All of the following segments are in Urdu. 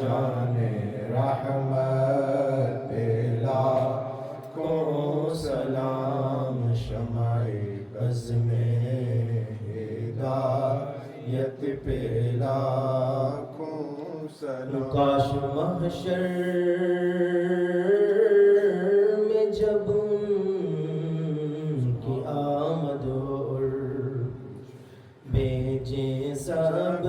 جانے رحمت پہ لاکھوں سلام، شمع بز میں ہدایت پہ لاکھوں سلام۔ کاش محشر میں جب ان کی آمد اور بھیجیں سب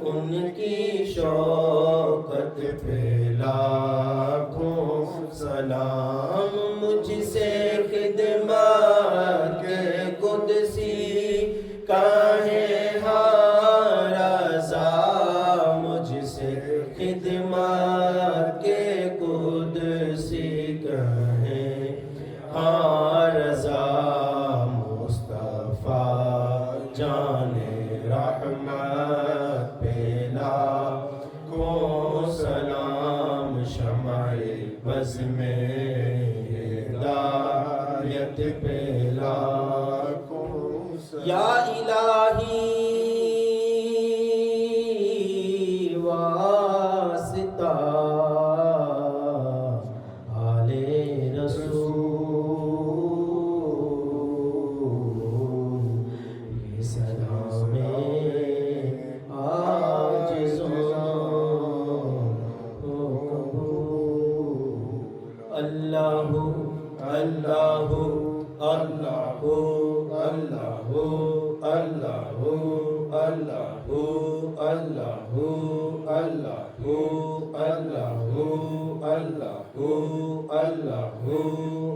ان کی شوکت پہ لاکھوں سلام، مجھ سے خدمت قدسی کا ہے ہر رضا، مجھ سے خدمت قدسی کا ہے ہر رضا، مصطفیٰ جانے رحمت پہ لاکھوں سلام، شمع بز میں ہدایت پہ لاکھوں سلام۔ یا الہی واسطہ آل رسول، یہ سلام عاجزوں کو قبول۔ اللہ اللہ اللہ اللہ اللہ اللہ اللہ اللہ اللہ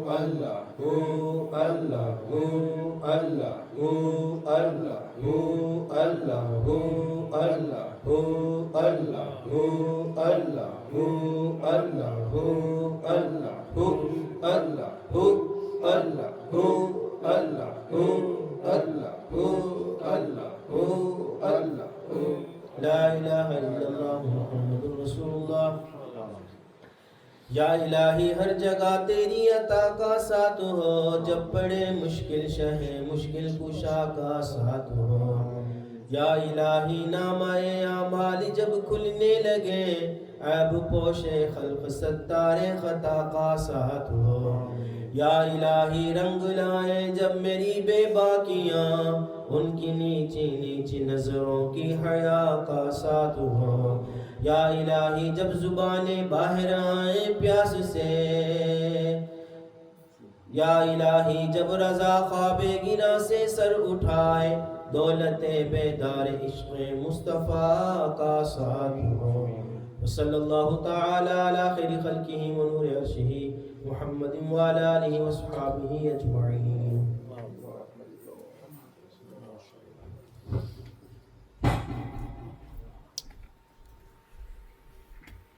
اللہ اللہ لا الہ الا اللہ محمد رسول اللہ۔ یا الہی ہر جگہ تیری عطا کا ساتھ ہو، جب پڑے مشکل شہ مشکل کشا کا ساتھ ہو۔ یا الہی نامہ اعمال جب کھلنے لگے، عیب پوش خلق ستار خطا کا ساتھ ہو۔ یا الہی رنگ لائیں جب میری بے باکیاں، ان کی نیچی نیچی نظروں کی حیا کا ساتھ ہو۔ یا الہی جب زبانیں باہر آئیں پیاس سے، یا الہی جب رضا خواب گرا سے سر اٹھائے، دولت بیدار عشق مصطفیٰ کا ساتھ ہو۔ صلی اللہ تعالی علی خیر خلقہ و نور عرشہ محمد وعلی آلہ وصحبہ اجمعین۔